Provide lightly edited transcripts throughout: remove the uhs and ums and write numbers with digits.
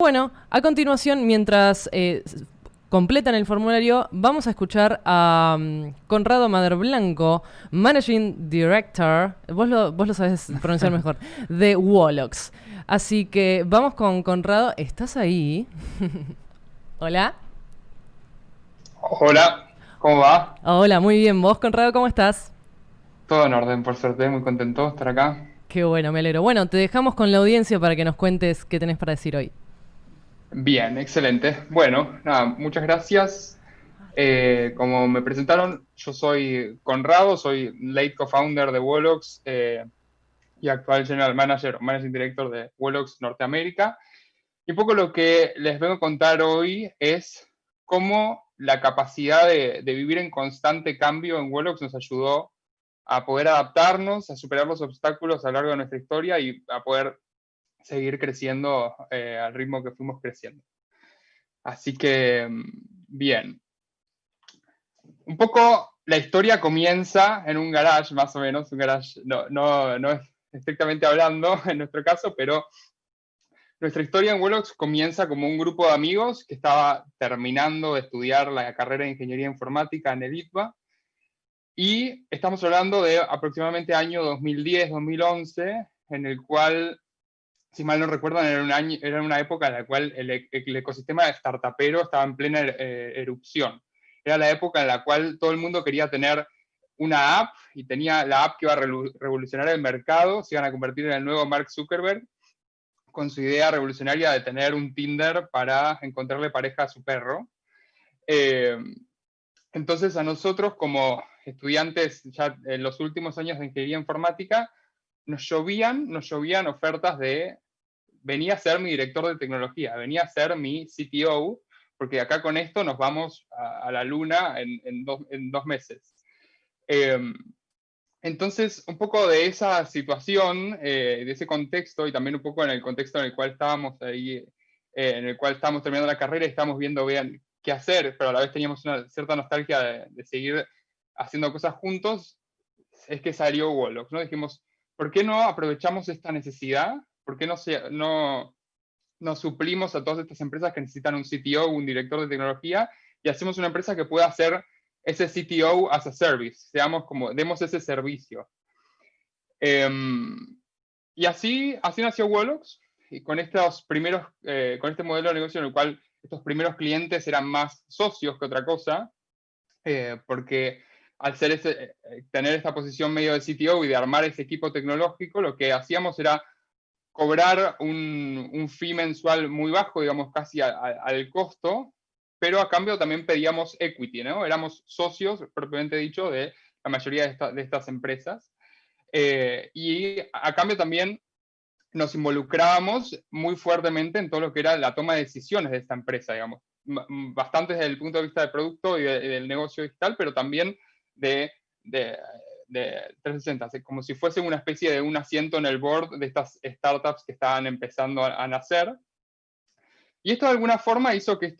Bueno, a continuación, mientras completan el formulario, vamos a escuchar a Conrado Maderblanco, Managing Director, vos lo sabés pronunciar mejor, de Wolox. Así que vamos con Conrado. ¿Estás ahí? Hola. Hola, ¿cómo va? Hola, muy bien. ¿Vos, Conrado, cómo estás? Todo en orden, por suerte, muy contento de estar acá. Qué bueno, me alegro. Bueno, te dejamos con la audiencia para que nos cuentes qué tenés para decir hoy. Bien, excelente. Bueno, nada, muchas gracias. Como me presentaron, yo soy Conrado, soy late co-founder de Wolox y actual general manager o managing director de Wolox Norteamérica. Y un poco lo que les vengo a contar hoy es cómo la capacidad de vivir en constante cambio en Wolox nos ayudó a poder adaptarnos, a superar los obstáculos a lo largo de nuestra historia y a poder seguir creciendo al ritmo que fuimos creciendo. Así que, bien. Un poco la historia comienza en un garage, más o menos, un garage, no es estrictamente hablando en nuestro caso, pero nuestra historia en Wolox comienza como un grupo de amigos que estaba terminando de estudiar la carrera de Ingeniería Informática en el ITBA, y estamos hablando de aproximadamente año 2010-2011, en el cual, si mal no recuerdan, era una época en la cual el ecosistema de startupero estaba en plena erupción. Era la época en la cual todo el mundo quería tener una app, y tenía la app que iba a revolucionar el mercado, se iban a convertir en el nuevo Mark Zuckerberg, con su idea revolucionaria de tener un Tinder para encontrarle pareja a su perro. Eh, entonces a nosotros, como estudiantes ya en los últimos años de ingeniería informática, nos llovían ofertas de venía a ser mi director de tecnología, venía a ser mi CTO, porque acá con esto nos vamos a la luna en 2 meses. Eh, entonces, un poco de esa situación, de ese contexto, y también un poco en el contexto en el cual estábamos ahí, en el cual estábamos terminando la carrera y estábamos viendo bien qué hacer, pero a la vez teníamos una cierta nostalgia de seguir haciendo cosas juntos, es que salió Wolox, ¿no? Dijimos, ¿por qué no aprovechamos esta necesidad? ¿Por qué no nos suplimos a todas estas empresas que necesitan un CTO, un director de tecnología, y hacemos una empresa que pueda hacer ese CTO as a service, demos ese servicio? Eh, y así nació Wolox, y con este modelo de negocio en el cual estos primeros clientes eran más socios que otra cosa, porque al tener esta posición medio de CTO y de armar ese equipo tecnológico, lo que hacíamos era cobrar un fee mensual muy bajo, digamos casi al costo, pero a cambio también pedíamos equity, ¿no? Éramos socios, propiamente dicho, de la mayoría de estas empresas. Y a cambio también nos involucrábamos muy fuertemente en todo lo que era la toma de decisiones de esta empresa, digamos. Bastante desde el punto de vista del producto y del negocio digital, pero también de, de, de 360, así como si fuese una especie de un asiento en el board de estas startups que estaban empezando a nacer. Y esto de alguna forma hizo que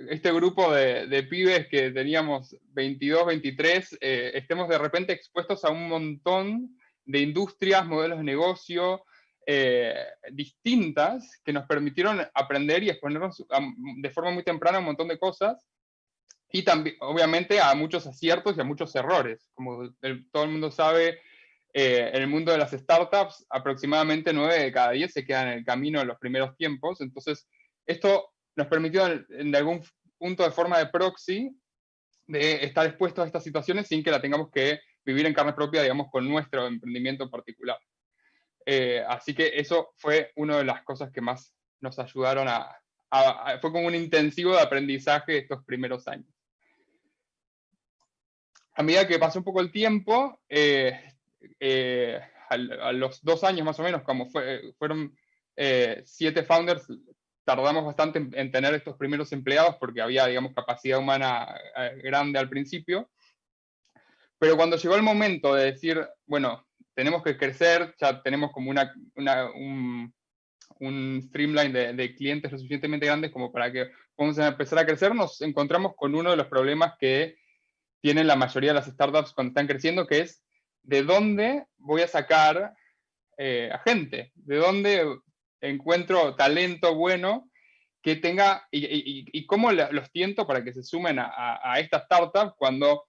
este grupo de pibes que teníamos 22, 23, estemos de repente expuestos a un montón de industrias, modelos de negocio distintas, que nos permitieron aprender y exponernos de forma muy temprana a un montón de cosas, y también, obviamente, a muchos aciertos y a muchos errores. Como todo el mundo sabe, en el mundo de las startups, aproximadamente 9 de cada 10 se quedan en el camino en los primeros tiempos. Entonces, esto nos permitió, de algún punto de forma de proxy, de estar expuestos a estas situaciones sin que la tengamos que vivir en carne propia, digamos, con nuestro emprendimiento particular. Así que eso fue una de las cosas que más nos ayudaron fue como un intensivo de aprendizaje estos primeros años. A medida que pasó un poco el tiempo, a los 2 años más o menos, fueron 7 founders, tardamos bastante en tener estos primeros empleados porque había, digamos, capacidad humana grande al principio. Pero cuando llegó el momento de decir, bueno, tenemos que crecer, ya tenemos como un streamline de clientes lo suficientemente grandes como para que podamos empezar a crecer, nos encontramos con uno de los problemas que tienen la mayoría de las startups cuando están creciendo, que es de dónde voy a sacar a gente, de dónde encuentro talento bueno que tenga, y cómo los tiento para que se sumen a esta startup cuando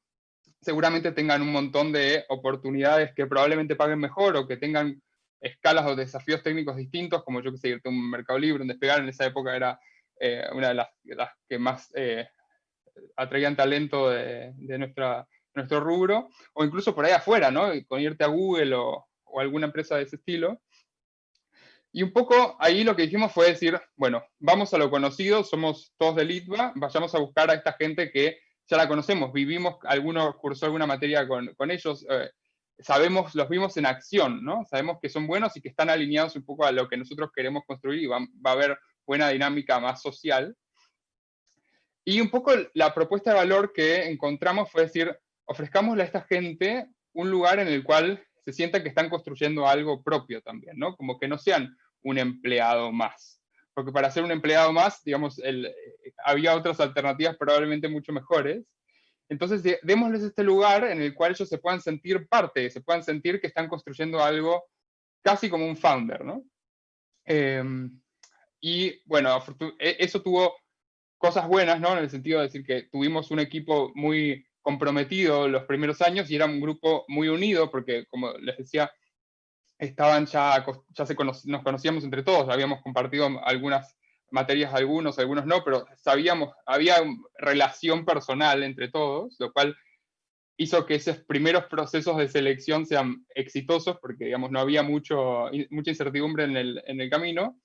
seguramente tengan un montón de oportunidades que probablemente paguen mejor o que tengan escalas o desafíos técnicos distintos, como yo que sé, irte a un Mercado Libre, un Despegar en esa época era una de las que más atraían talento de nuestro rubro, o incluso por ahí afuera, ¿no? Con irte a Google o alguna empresa de ese estilo. Y un poco ahí lo que dijimos fue decir, bueno, vamos a lo conocido, somos todos de Litva, vayamos a buscar a esta gente que ya la conocemos, vivimos, alguno cursó alguna materia con ellos, sabemos, los vimos en acción, ¿no? Sabemos que son buenos y que están alineados un poco a lo que nosotros queremos construir y va a haber buena dinámica más social. Y un poco la propuesta de valor que encontramos fue decir, ofrezcámosle a esta gente un lugar en el cual se sienta que están construyendo algo propio también, ¿no? Como que no sean un empleado más. Porque para ser un empleado más, digamos, había otras alternativas probablemente mucho mejores. Entonces, démosles este lugar en el cual ellos se puedan sentir parte, se puedan sentir que están construyendo algo casi como un founder, ¿no? Eh, y bueno, eso tuvo cosas buenas, ¿no? En el sentido de decir que tuvimos un equipo muy comprometido los primeros años y era un grupo muy unido porque, como les decía, estaban nos conocíamos entre todos, habíamos compartido algunas materias, algunos no, pero sabíamos, había relación personal entre todos, lo cual hizo que esos primeros procesos de selección sean exitosos porque, digamos, no había mucha incertidumbre en el camino,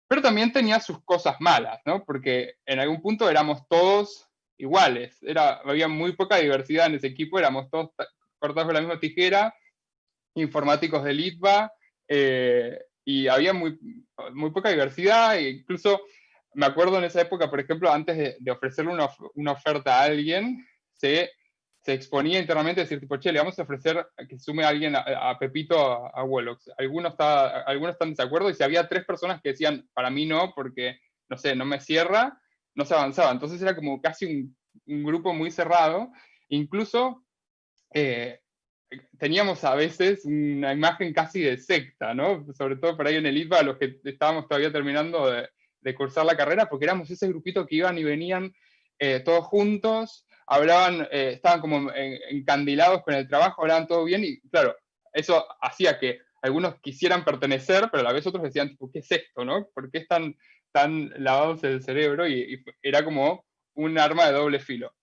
pero también tenía sus cosas malas, ¿no? Porque en algún punto éramos todos iguales, había muy poca diversidad en ese equipo, éramos todos cortados con la misma tijera, informáticos de Litva, y había muy poca diversidad, e incluso me acuerdo en esa época, por ejemplo, antes de ofrecerle una oferta a alguien, se exponía internamente decir, tipo, che, le vamos a ofrecer a que sume a alguien, a Pepito, a Wolox. Algunos están en desacuerdo, y si había 3 personas que decían, para mí no, porque, no sé, no me cierra, no se avanzaba. Entonces era como casi un grupo muy cerrado. Incluso teníamos a veces una imagen casi de secta, ¿no? Sobre todo por ahí en el ITBA, los que estábamos todavía terminando de cursar la carrera, porque éramos ese grupito que iban y venían todos juntos, hablaban, estaban como encandilados con el trabajo, hablaban todo bien, y claro, eso hacía que algunos quisieran pertenecer, pero a la vez otros decían, tipo, ¿qué es esto, no? ¿Por qué están tan lavados el cerebro? Y era como un arma de doble filo.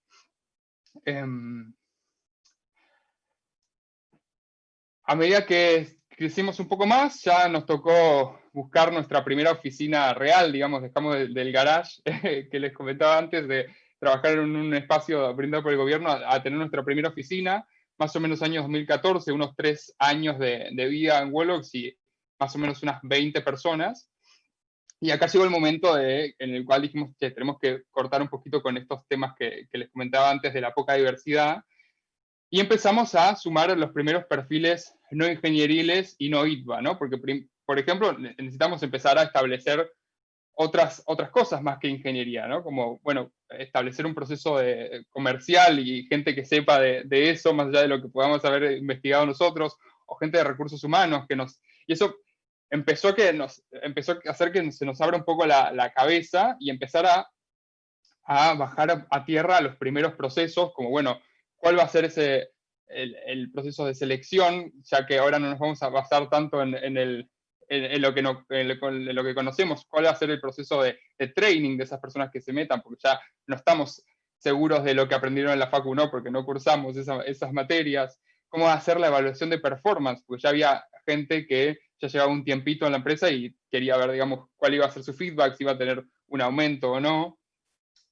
A medida que crecimos un poco más, ya nos tocó buscar nuestra primera oficina real, digamos, dejamos del garage que les comentaba antes, de trabajar en un espacio brindado por el gobierno, a tener nuestra primera oficina, más o menos años 2014, unos 3 años de vida en Wolox y más o menos unas 20 personas. Y acá llegó el momento en el cual dijimos que tenemos que cortar un poquito con estos temas que les comentaba antes de la poca diversidad, y empezamos a sumar los primeros perfiles no ingenieriles y no ITBA, ¿no? Porque, por ejemplo, necesitamos empezar a establecer otras cosas más que ingeniería, ¿no? Como, bueno, establecer un proceso comercial y gente que sepa de eso, más allá de lo que podamos haber investigado nosotros, o gente de recursos humanos y eso empezó a hacer que se nos abra un poco la cabeza y empezar a bajar a tierra los primeros procesos, como, bueno, cuál va a ser el proceso de selección, ya que ahora no nos vamos a basar tanto en lo que en lo que conocemos, cuál va a ser el proceso de training de esas personas que se metan, porque ya no estamos seguros de lo que aprendieron en la facu, no, porque no cursamos esas materias, cómo va a ser la evaluación de performance, porque ya había gente que ya llevaba un tiempito en la empresa y quería ver, digamos, cuál iba a ser su feedback, si iba a tener un aumento o no.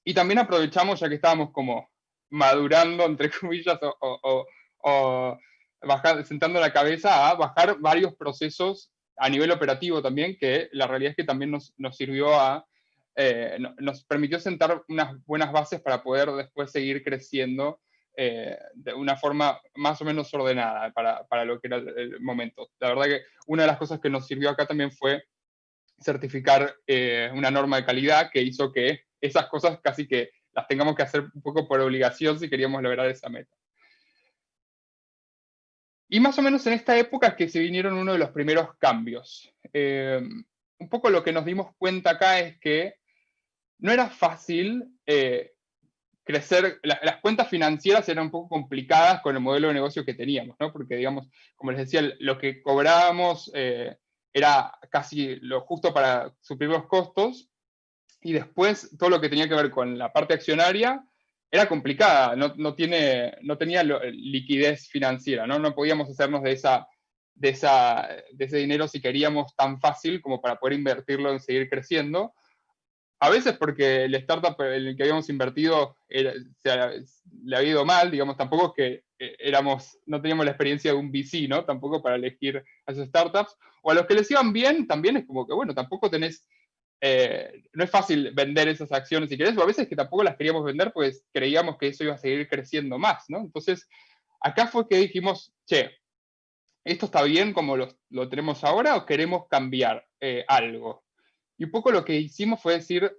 Y también aprovechamos, ya que estábamos como madurando, entre comillas, o sentando la cabeza, a bajar varios procesos a nivel operativo también, que la realidad es que también nos sirvió nos permitió sentar unas buenas bases para poder después seguir creciendo de una forma más o menos ordenada para lo que era el momento. La verdad que una de las cosas que nos sirvió acá también fue certificar una norma de calidad que hizo que esas cosas casi que las tengamos que hacer un poco por obligación si queríamos lograr esa meta. Y más o menos en esta época es que se vinieron uno de los primeros cambios. Un poco lo que nos dimos cuenta acá es que no era fácil crecer, las cuentas financieras eran un poco complicadas con el modelo de negocio que teníamos, ¿no? Porque, digamos, como les decía, lo que cobrábamos era casi lo justo para suplir los costos, y después todo lo que tenía que ver con la parte accionaria era complicada, no tenía liquidez financiera, ¿no? No podíamos hacernos de ese dinero si queríamos tan fácil como para poder invertirlo en seguir creciendo. A veces porque el startup en el que habíamos invertido le había ido mal, digamos, tampoco es que no teníamos la experiencia de un VC, ¿no? Tampoco para elegir a esos startups. O a los que les iban bien, también es como que, bueno, tampoco tenés, no es fácil vender esas acciones si querés, o a veces que tampoco las queríamos vender, pues creíamos que eso iba a seguir creciendo más, ¿no? Entonces, acá fue que dijimos, che, ¿esto está bien como lo tenemos ahora o queremos cambiar algo? Y un poco lo que hicimos fue decir,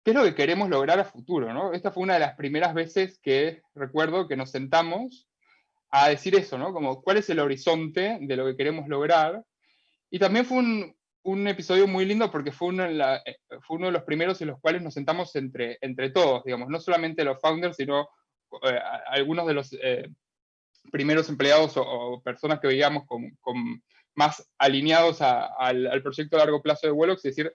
¿qué es lo que queremos lograr a futuro? ¿No? Esta fue una de las primeras veces que recuerdo que nos sentamos a decir eso, ¿no? Como, ¿cuál es el horizonte de lo que queremos lograr? Y también fue un episodio muy lindo porque fue uno de los primeros en los cuales nos sentamos entre todos, digamos, no solamente los founders, sino algunos de los primeros empleados o personas que veíamos más alineados al proyecto a largo plazo de Wellox, es decir,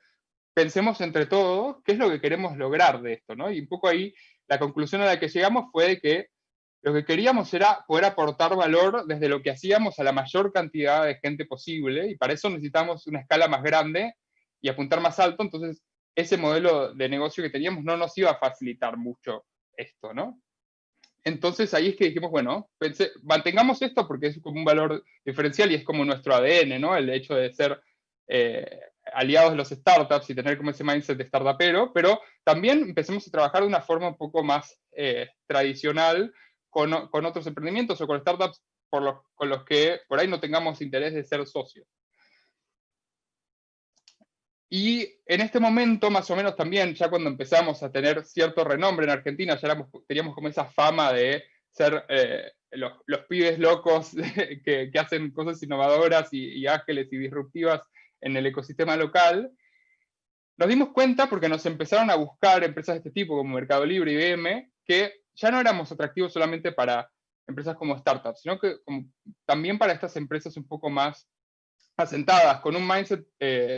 pensemos entre todos qué es lo que queremos lograr de esto, ¿no? Y un poco ahí la conclusión a la que llegamos fue de que lo que queríamos era poder aportar valor desde lo que hacíamos a la mayor cantidad de gente posible, y para eso necesitamos una escala más grande y apuntar más alto. Entonces ese modelo de negocio que teníamos no nos iba a facilitar mucho esto, ¿no? Entonces ahí es que dijimos, bueno, mantengamos esto porque es como un valor diferencial y es como nuestro ADN, ¿no? El hecho de ser aliados de los startups y tener como ese mindset de startupero, pero también empecemos a trabajar de una forma un poco más tradicional con otros emprendimientos o con startups con los que por ahí no tengamos interés de ser socios. Y en este momento, más o menos también, ya cuando empezamos a tener cierto renombre en Argentina, ya teníamos como esa fama de ser los pibes locos que hacen cosas innovadoras y ágiles y disruptivas en el ecosistema local. Nos dimos cuenta porque nos empezaron a buscar empresas de este tipo, como Mercado Libre y IBM, que ya no éramos atractivos solamente para empresas como startups, sino que también para estas empresas un poco más asentadas, con un mindset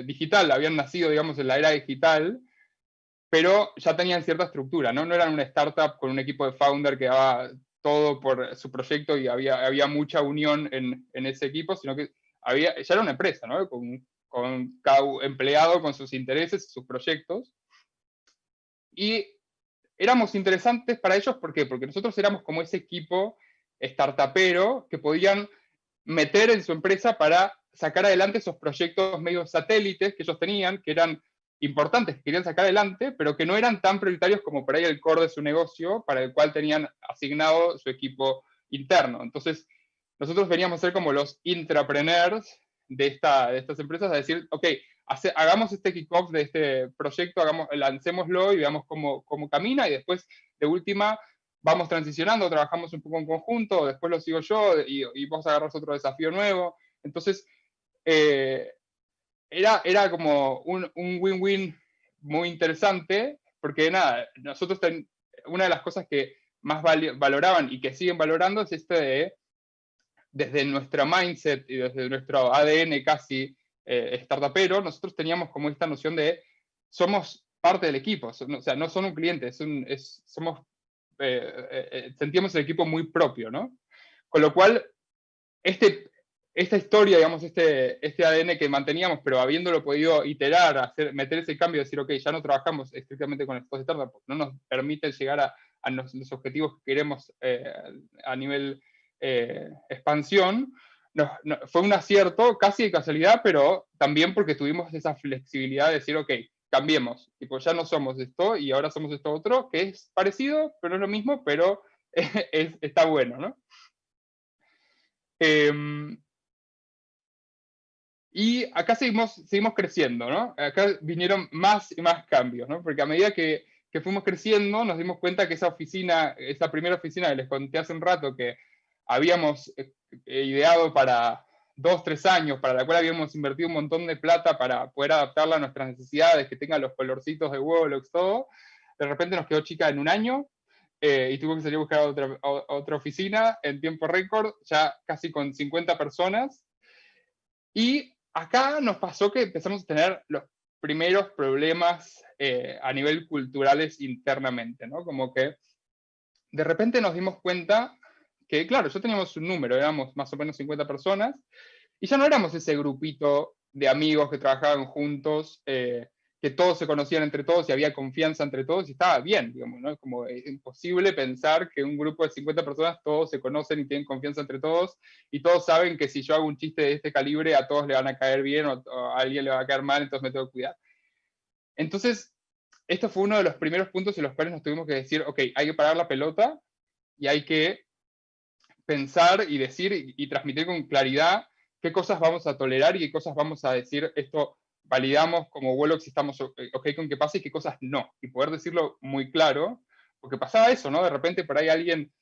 digital, habían nacido, digamos, en la era digital, pero ya tenían cierta estructura, ¿no? No eran una startup con un equipo de founder que daba todo por su proyecto y había mucha unión en ese equipo, sino que ya era una empresa, ¿no? Con cada empleado con sus intereses, sus proyectos. Y éramos interesantes para ellos, ¿por qué? Porque nosotros éramos como ese equipo startupero que podían meter en su empresa para sacar adelante esos proyectos medio satélites que ellos tenían, que eran importantes, que querían sacar adelante, pero que no eran tan prioritarios como por ahí el core de su negocio, para el cual tenían asignado su equipo interno. Entonces, nosotros veníamos a ser como los intrapreneurs de estas empresas, a decir, ok, hagamos este kickoff de este proyecto, lancémoslo y veamos cómo camina, y después, de última, vamos transicionando, trabajamos un poco en conjunto, después lo sigo yo y vos agarras otro desafío nuevo. Entonces, era como un win-win muy interesante, porque nada, nosotros una de las cosas que más valoraban y que siguen valorando es desde nuestra mindset y desde nuestro ADN casi startupero, nosotros teníamos como esta noción de somos parte del equipo, o sea, no son un cliente, somos sentíamos el equipo muy propio, ¿no? Con lo cual, esta historia, digamos, este ADN que manteníamos, pero habiéndolo podido iterar, meter ese cambio, decir, ok, ya no trabajamos estrictamente con estos startups, porque no nos permite llegar a los objetivos que queremos a nivel expansión, fue un acierto, casi de casualidad, pero también porque tuvimos esa flexibilidad de decir, ok, cambiemos, tipo, ya no somos esto y ahora somos esto otro, que es parecido, pero no es lo mismo, pero está bueno, ¿no? Y acá seguimos creciendo, ¿no? Acá vinieron más y más cambios, ¿no? Porque a medida que fuimos creciendo, nos dimos cuenta que esa primera oficina que les conté hace un rato que habíamos ideado para 2, 3 años, para la cual habíamos invertido un montón de plata para poder adaptarla a nuestras necesidades, que tenga los colorcitos de Wolox, todo, de repente nos quedó chica en un año, y tuvo que salir a buscar a otra oficina en tiempo récord, ya casi con 50 personas. Y acá nos pasó que empezamos a tener los primeros problemas a nivel culturales internamente, ¿no? Como que de repente nos dimos cuenta que, claro, ya teníamos un número, éramos más o menos 50 personas, y ya no éramos ese grupito de amigos que trabajaban juntos, que todos se conocían entre todos y había confianza entre todos y estaba bien, digamos, ¿no? Como es imposible pensar que un grupo de 50 personas todos se conocen y tienen confianza entre todos y todos saben que si yo hago un chiste de este calibre a todos le van a caer bien o a alguien le va a caer mal, entonces me tengo que cuidar. Entonces, esto fue uno de los primeros puntos en los cuales nos tuvimos que decir, ok, hay que parar la pelota y hay que pensar y decir y transmitir con claridad qué cosas vamos a tolerar y qué cosas vamos a decir, esto validamos como Wolox si estamos ok con que pase y qué cosas no. Y poder decirlo muy claro, porque pasaba eso, ¿no? De repente por ahí alguien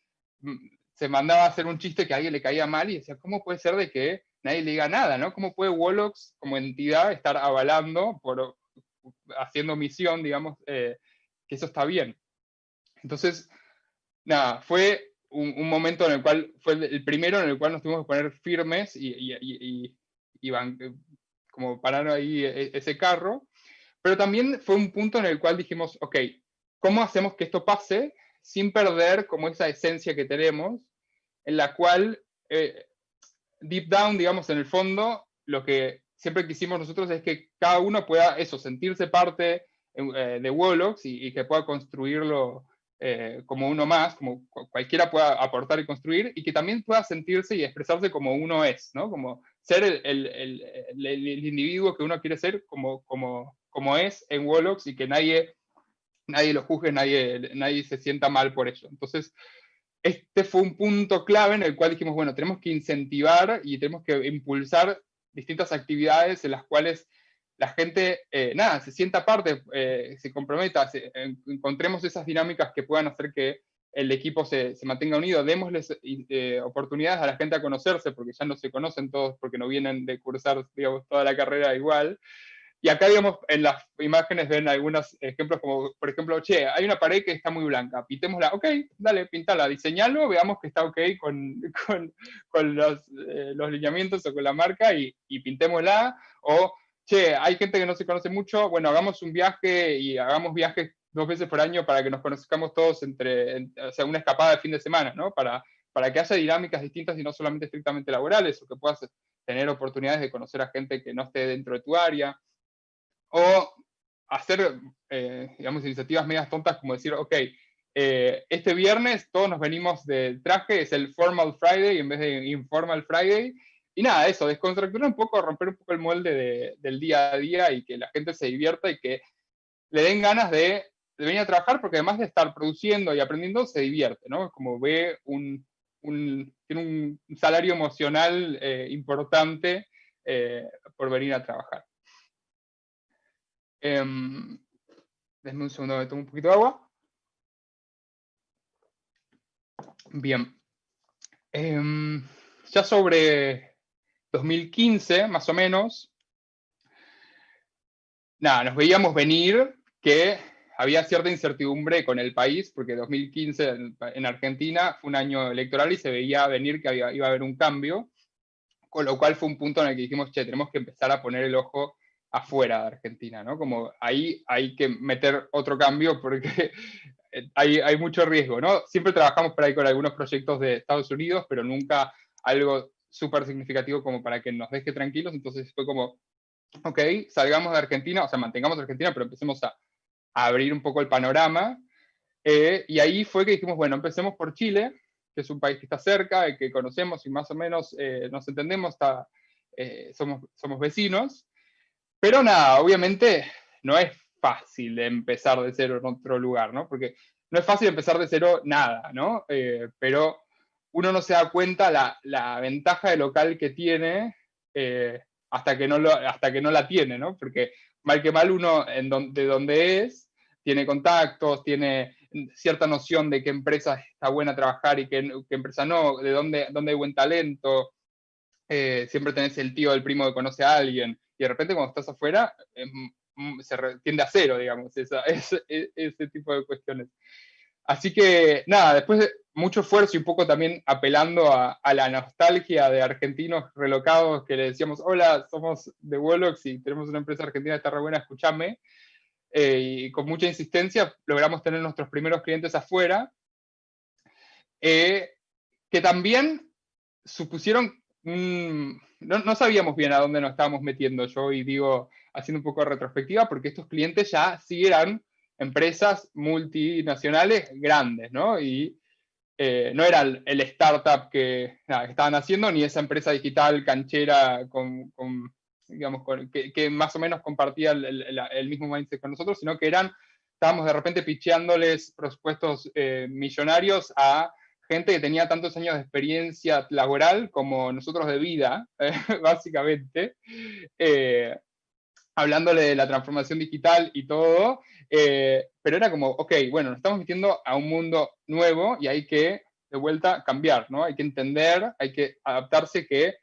se mandaba a hacer un chiste que a alguien le caía mal y decía, ¿cómo puede ser de que nadie le diga nada, ¿no? ¿Cómo puede Wolox como entidad estar avalando, haciendo misión, digamos, que eso está bien? Entonces, nada, fue un momento en el cual, fue el primero en el cual nos tuvimos que poner firmes y como parar ahí ese carro, pero también fue un punto en el cual dijimos, ok, ¿cómo hacemos que esto pase sin perder como esa esencia que tenemos, en la cual, deep down, digamos, en el fondo, lo que siempre quisimos nosotros es que cada uno pueda eso, sentirse parte de Wolox y que pueda construirlo como uno más, como cualquiera pueda aportar y construir, y que también pueda sentirse y expresarse como uno es, ¿no? Como ser el individuo que uno quiere ser como es en Wolox y que nadie lo juzgue, nadie se sienta mal por eso. Entonces, este fue un punto clave en el cual dijimos, bueno, tenemos que incentivar y tenemos que impulsar distintas actividades en las cuales la gente, nada, se sienta parte, se comprometa, encontremos esas dinámicas que puedan hacer que el equipo se mantenga unido, démosles oportunidades a la gente a conocerse, porque ya no se conocen todos, porque no vienen de cursar, digamos, toda la carrera igual, y acá, digamos, en las imágenes ven algunos ejemplos como, por ejemplo, che, hay una pared que está muy blanca, pintémosla, ok, dale, pintala, diseñalo, veamos que está ok con los lineamientos o con la marca y pintémosla, o, che, hay gente que no se conoce mucho, bueno, hagamos un viaje y hagamos viajes 2 veces por año para que nos conozcamos todos o sea, una escapada de fin de semana, ¿no? Para que haya dinámicas distintas y no solamente estrictamente laborales, o que puedas tener oportunidades de conocer a gente que no esté dentro de tu área, o hacer, digamos, iniciativas medias tontas como decir, ok, este viernes todos nos venimos de traje, es el Formal Friday en vez de Informal Friday, y nada, eso, descontracturar un poco, romper un poco el molde del día a día y que la gente se divierta y que le den ganas de venir a trabajar, porque además de estar produciendo y aprendiendo, se divierte, ¿no? Como ve tiene un salario emocional importante por venir a trabajar. Denme un segundo, me tomo un poquito de agua. Bien. Ya sobre 2015, más o menos, nada, nos veíamos venir que había cierta incertidumbre con el país, porque 2015 en Argentina fue un año electoral y se veía venir que iba a haber un cambio, con lo cual fue un punto en el que dijimos, che, tenemos que empezar a poner el ojo afuera de Argentina, ¿no? Como ahí hay que meter otro cambio porque hay mucho riesgo, ¿no? Siempre trabajamos por ahí con algunos proyectos de Estados Unidos, pero nunca algo súper significativo como para que nos deje tranquilos, entonces fue como, ok, salgamos de Argentina, o sea, mantengamos Argentina, pero empecemos a abrir un poco el panorama, y ahí fue que dijimos, bueno, empecemos por Chile, que es un país que está cerca, que conocemos y más o menos nos entendemos, somos vecinos, pero nada, obviamente no es fácil empezar de cero en otro lugar, ¿no? Porque no es fácil empezar de cero nada, ¿no? Pero uno no se da cuenta la ventaja de local que tiene hasta que no la tiene, ¿no? Porque mal que mal uno de donde es, tiene contactos, tiene cierta noción de qué empresa está buena trabajar y qué empresa no, de dónde hay buen talento, siempre tenés el tío del primo que conoce a alguien, y de repente cuando estás afuera, tiende a cero, digamos, ese tipo de cuestiones. Así que nada, después de mucho esfuerzo y un poco también apelando a la nostalgia de argentinos relocados que le decíamos, hola, somos de Wolox y tenemos una empresa argentina, está re buena, escúchame. Y con mucha insistencia logramos tener nuestros primeros clientes afuera, que también supusieron, no sabíamos bien a dónde nos estábamos metiendo, yo y digo, haciendo un poco de retrospectiva, porque estos clientes ya sí eran empresas multinacionales grandes, ¿no? Y no era el startup que estaban haciendo, ni esa empresa digital canchera digamos, que más o menos compartía el mismo mindset con nosotros, sino que estábamos de repente pitcheándoles presupuestos millonarios a gente que tenía tantos años de experiencia laboral como nosotros de vida, básicamente, hablándole de la transformación digital y todo, pero era como, ok, bueno, nos estamos metiendo a un mundo nuevo y hay que, de vuelta, cambiar, ¿no? Hay que entender, hay que adaptarse, que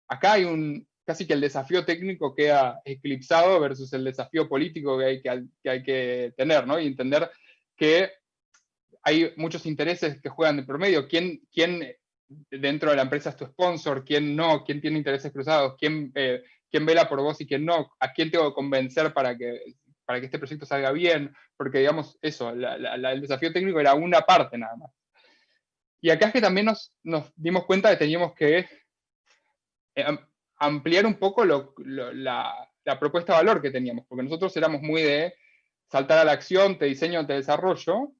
acá hay casi que el desafío técnico queda eclipsado versus el desafío político que hay que tener, ¿no? Y entender que hay muchos intereses que juegan de promedio. ¿Quién dentro de la empresa es tu sponsor? ¿Quién no? ¿Quién tiene intereses cruzados? ¿Quién vela por vos y quién no? ¿A quién tengo que convencer para que este proyecto salga bien? Porque, digamos, eso, el desafío técnico era una parte nada más. Y acá es que también nos dimos cuenta de que teníamos que ampliar un poco la propuesta de valor que teníamos, porque nosotros éramos muy de saltar a la acción, te diseño, te desarrollo,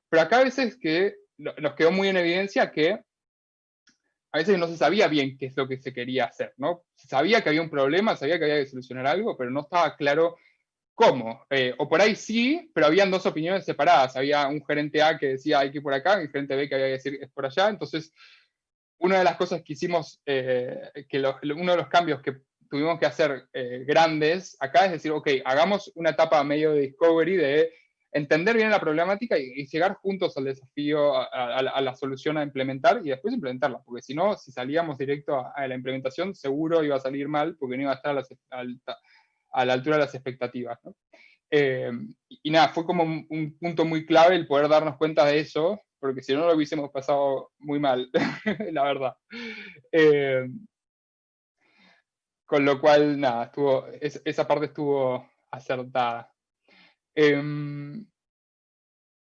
pero acá a veces que nos quedó muy en evidencia que a veces no se sabía bien qué es lo que se quería hacer, ¿no? Se sabía que había un problema, sabía que había que solucionar algo, pero no estaba claro cómo. O por ahí sí, pero habían dos opiniones separadas. Había un gerente A que decía hay que ir por acá, y el gerente B que había que decir es por allá. Entonces, una de las cosas que hicimos, uno de los cambios que tuvimos que hacer grandes acá es decir, ok, hagamos una etapa medio de discovery, de entender bien la problemática y llegar juntos al desafío, a la solución a implementar y después implementarla, porque si no, si salíamos directo a la implementación, seguro iba a salir mal porque no iba a estar a la altura de las expectativas, ¿no? Y nada, fue como un punto muy clave el poder darnos cuenta de eso, porque si no lo hubiésemos pasado muy mal, la verdad. Eh, con lo cual, nada, esa parte estuvo acertada.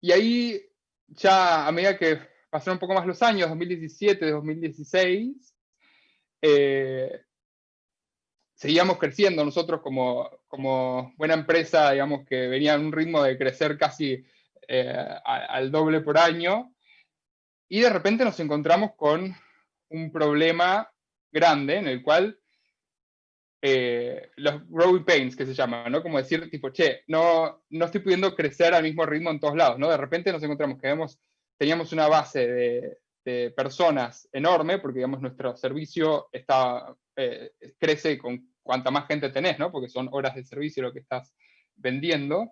Y ahí, ya a medida que pasaron un poco más los años, 2017, 2016, seguíamos creciendo nosotros como buena empresa, digamos, que venía en un ritmo de crecer casi al doble por año, y de repente nos encontramos con un problema grande en el cual los growing pains, que se llama, ¿no? Como decir, tipo, che, no estoy pudiendo crecer al mismo ritmo en todos lados, ¿no? De repente nos encontramos que teníamos una base de personas enorme, porque, digamos, nuestro servicio crece con cuanta más gente tenés, ¿no? Porque son horas de servicio lo que estás vendiendo,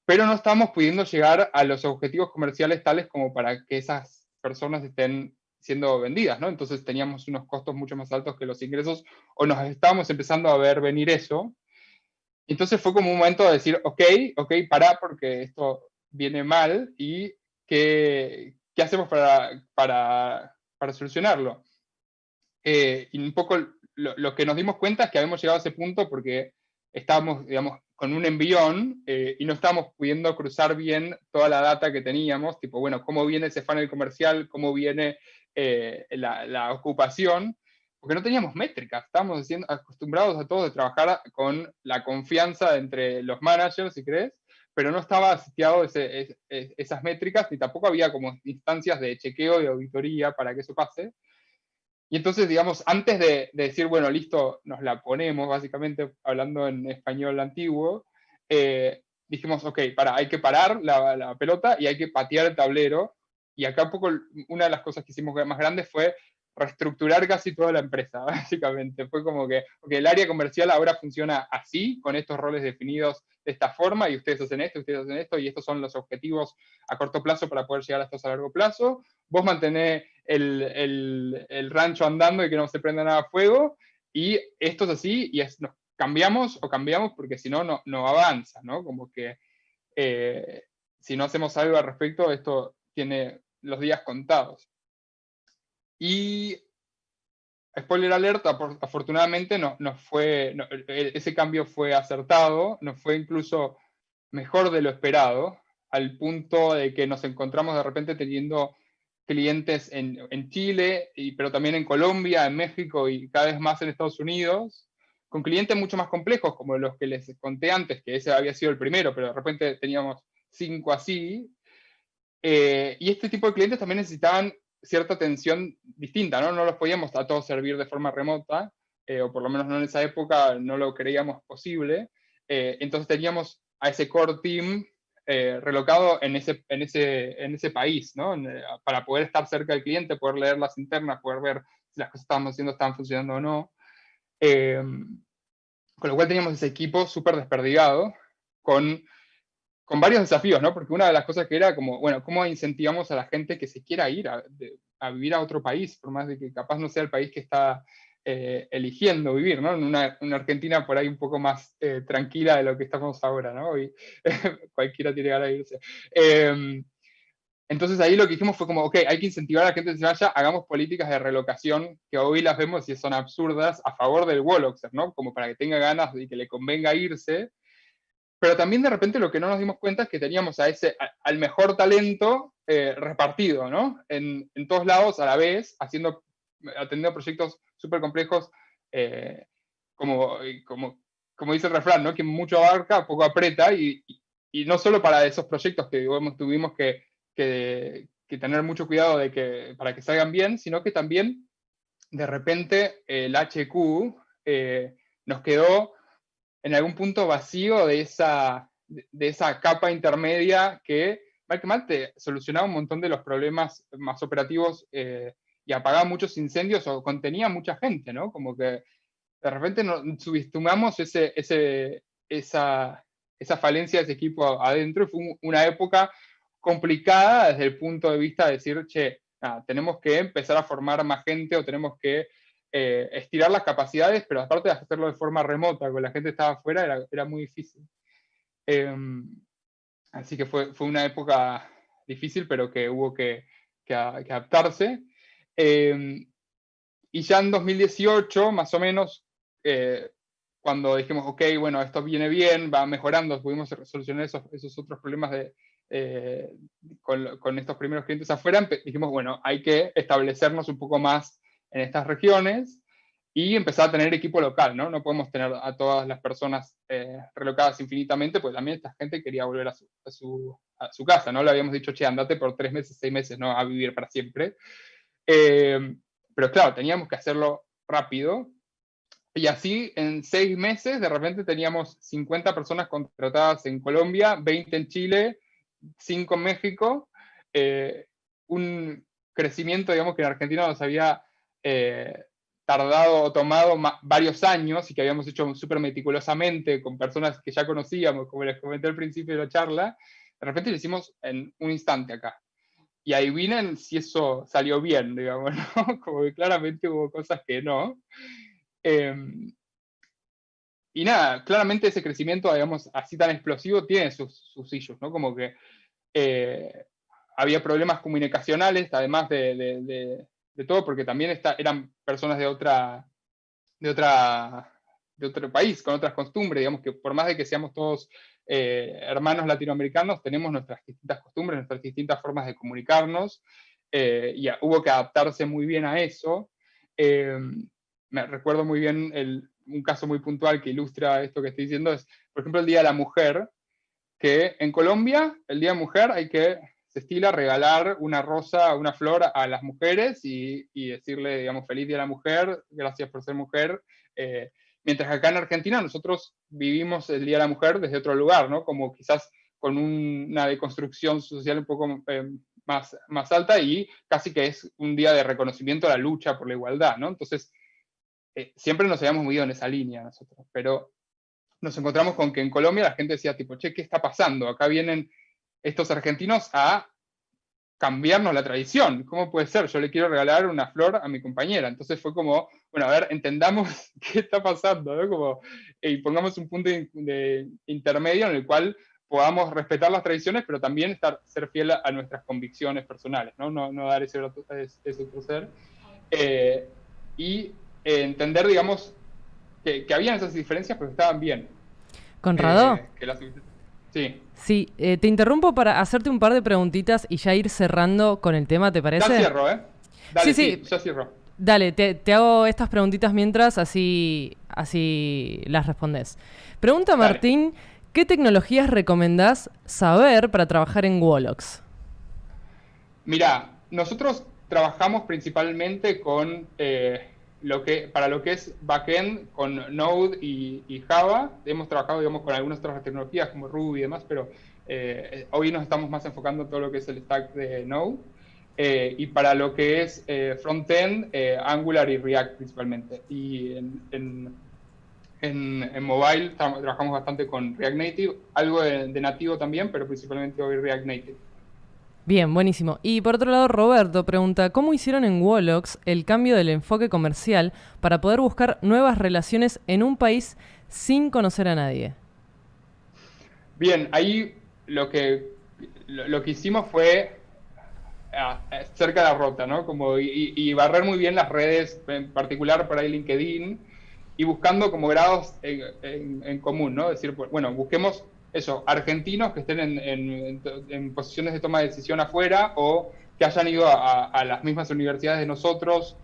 pero no estamos pudiendo llegar a los objetivos comerciales tales como para que esas personas estén siendo vendidas, ¿no? Entonces teníamos unos costos mucho más altos que los ingresos, o nos estábamos empezando a ver venir eso. Entonces fue como un momento de decir, ok, pará, porque esto viene mal, y ¿qué hacemos para solucionarlo? Y un poco lo que nos dimos cuenta es que habíamos llegado a ese punto porque estábamos, digamos, con un envión y no estábamos pudiendo cruzar bien toda la data que teníamos, tipo, bueno, cómo viene ese funnel comercial, cómo viene la ocupación, porque no teníamos métricas, estábamos acostumbrados a todos de trabajar con la confianza entre los managers, si crees, pero no estaba asociado esas métricas, ni tampoco había como instancias de chequeo y auditoría para que eso pase. Y entonces, digamos, antes de decir, bueno, listo, nos la ponemos, básicamente hablando en español antiguo, dijimos, ok, hay que parar la pelota y hay que patear el tablero. Y acá un poco, una de las cosas que hicimos más grandes fue reestructurar casi toda la empresa, básicamente. Fue como que okay, el área comercial ahora funciona así, con estos roles definidos de esta forma, y ustedes hacen esto, y estos son los objetivos a corto plazo para poder llegar a estos a largo plazo. Vos mantenés el rancho andando y que no se prenda nada a fuego, y esto es así, y cambiamos porque si no, no avanza, ¿no? Como que si no hacemos algo al respecto, esto tiene los días contados. Y spoiler alert, afortunadamente ese cambio fue acertado, nos fue incluso mejor de lo esperado, al punto de que nos encontramos de repente teniendo clientes en Chile, pero también en Colombia, en México y cada vez más en Estados Unidos, con clientes mucho más complejos, como los que les conté antes, que ese había sido el primero, pero de repente teníamos 5 así. Y este tipo de clientes también necesitaban cierta atención distinta, ¿no? No los podíamos a todos servir de forma remota, o por lo menos no en esa época no lo creíamos posible. Entonces teníamos a ese core team relocado en ese país, ¿no? Para poder estar cerca del cliente, poder leer las internas, poder ver si las cosas que estábamos haciendo estaban funcionando o no. Con lo cual teníamos ese equipo súper desperdigado, con varios desafíos, ¿no? Porque una de las cosas que era como, bueno, ¿cómo incentivamos a la gente que se quiera ir a vivir a otro país, por más de que capaz no sea el país que está eligiendo vivir, ¿no? En una Argentina por ahí un poco más tranquila de lo que estamos ahora, ¿no? Y cualquiera tiene ganas de irse. Entonces ahí lo que dijimos fue como, ok, hay que incentivar a la gente que se vaya, hagamos políticas de relocación que hoy las vemos y son absurdas a favor del Woloxer, ¿no? Como para que tenga ganas y que le convenga irse. Pero también de repente lo que no nos dimos cuenta es que teníamos al mejor talento repartido, ¿no? En todos lados a la vez, atendiendo proyectos súper complejos, como dice el refrán, ¿no? Que mucho abarca, poco aprieta, y no solo para esos proyectos que digamos, tuvimos que tener mucho cuidado para que salgan bien, sino que también de repente el HQ nos quedó en algún punto vacío de esa capa intermedia que, mal que mal, te solucionaba un montón de los problemas más operativos y apagaba muchos incendios o contenía mucha gente, ¿no? Como que de repente subestimamos esa falencia de ese equipo adentro, y fue una época complicada desde el punto de vista de decir, che, nada, tenemos que empezar a formar más gente o tenemos que estirar las capacidades, pero aparte de hacerlo de forma remota, con la gente que estaba afuera, era muy difícil. Así que fue una época difícil, pero que hubo que adaptarse. Y ya en 2018, más o menos, cuando dijimos, ok, bueno, esto viene bien, va mejorando, pudimos solucionar esos otros problemas con estos primeros clientes afuera, dijimos, bueno, hay que establecernos un poco más en estas regiones y empezar a tener equipo local, ¿no? No podemos tener a todas las personas relocadas infinitamente, pues también esta gente quería volver a su casa, ¿no? Le habíamos dicho, che, andate por 3 meses, 6 meses, ¿no? A vivir para siempre. Pero claro, teníamos que hacerlo rápido. Y así, en 6 meses, de repente teníamos 50 personas contratadas en Colombia, 20 en Chile, 5 en México. Un crecimiento, digamos, que en Argentina nos había tardado o tomado varios años y que habíamos hecho súper meticulosamente con personas que ya conocíamos, como les comenté al principio de la charla. De repente lo hicimos en un instante acá. Y adivinen si eso salió bien, digamos, ¿no? Como que claramente hubo cosas que no. Y nada, claramente ese crecimiento, digamos, así tan explosivo, tiene sus issues, ¿no? Como que había problemas comunicacionales, además de todo, porque también eran personas de otro país, con otras costumbres, digamos que por más de que seamos todos hermanos latinoamericanos, tenemos nuestras distintas costumbres, nuestras distintas formas de comunicarnos, y hubo que adaptarse muy bien a eso. Me recuerdo muy bien un caso muy puntual que ilustra esto que estoy diciendo, es, por ejemplo, el Día de la Mujer, que en Colombia, el Día de la Mujer, se estila regalar una rosa, una flor a las mujeres y decirle, digamos, feliz Día de la Mujer, gracias por ser mujer. Mientras que acá en Argentina nosotros vivimos el Día de la Mujer desde otro lugar, ¿no? Como quizás con una deconstrucción social un poco más alta y casi que es un día de reconocimiento a la lucha por la igualdad, ¿no? Entonces, siempre nos habíamos movido en esa línea nosotros, pero nos encontramos con que en Colombia la gente decía tipo, che, ¿qué está pasando? Acá vienen estos argentinos a cambiarnos la tradición. ¿Cómo puede ser? Yo le quiero regalar una flor a mi compañera. Entonces fue como, bueno, a ver, entendamos qué está pasando, ¿no? Como, y pongamos un punto de intermedio en el cual podamos respetar las tradiciones, pero también ser fiel a nuestras convicciones personales, ¿no? No dar ese otro ser. Y entender, digamos, que habían esas diferencias, pero estaban bien. Conrado. Sí. Sí, te interrumpo para hacerte un par de preguntitas y ya ir cerrando con el tema, ¿te parece? Ya cierro, ¿eh? Dale, sí, ya cierro. Dale, te hago estas preguntitas mientras, así las respondes. Pregunta Martín, ¿qué tecnologías recomendás saber para trabajar en Wolox? Mirá, nosotros trabajamos principalmente con para lo que es backend, con Node y Java. Hemos trabajado, digamos, con algunas otras tecnologías como Ruby y demás, pero hoy nos estamos más enfocando en todo lo que es el stack de Node. Y para lo que es frontend, Angular y React principalmente. Y en mobile trabajamos bastante con React Native, algo de nativo también, pero principalmente hoy React Native. Bien, buenísimo. Y por otro lado, Roberto pregunta, ¿cómo hicieron en Wolox el cambio del enfoque comercial para poder buscar nuevas relaciones en un país sin conocer a nadie? Bien, ahí lo que hicimos fue cerca de la rota, ¿no? Como, y barrer muy bien las redes, en particular por ahí LinkedIn, y buscando como grados en común, ¿no? Es decir, bueno, busquemos eso, argentinos que estén en posiciones de toma de decisión afuera o que hayan ido a las mismas universidades de nosotros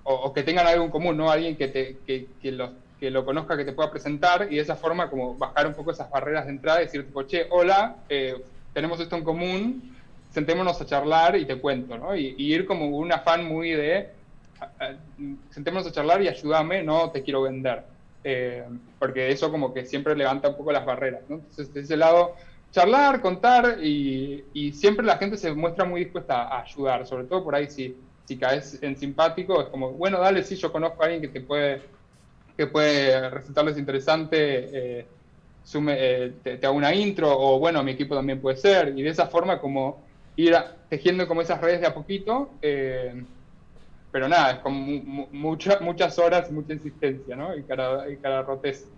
o que tengan algo en común, ¿no? Alguien que lo conozca, que te pueda presentar y de esa forma como bajar un poco esas barreras de entrada y decir tipo, che, hola, tenemos esto en común, sentémonos a charlar y te cuento, ¿no? Y ir como un afán muy de sentémonos a charlar y ayúdame, no te quiero vender. Porque eso como que siempre levanta un poco las barreras, ¿no? Entonces, de ese lado, charlar, contar y siempre la gente se muestra muy dispuesta a ayudar, sobre todo por ahí si caes en simpático, es como, bueno, dale, sí, yo conozco a alguien que puede resultarles interesante, te hago una intro, o bueno, mi equipo también puede ser, y de esa forma como ir tejiendo como esas redes de a poquito, pero nada, es como muchas horas, mucha insistencia, ¿no? Y cada rotez.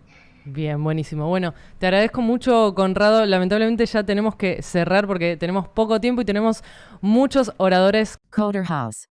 Bien, buenísimo. Bueno, te agradezco mucho, Conrado. Lamentablemente ya tenemos que cerrar porque tenemos poco tiempo y tenemos muchos oradores. Coder House.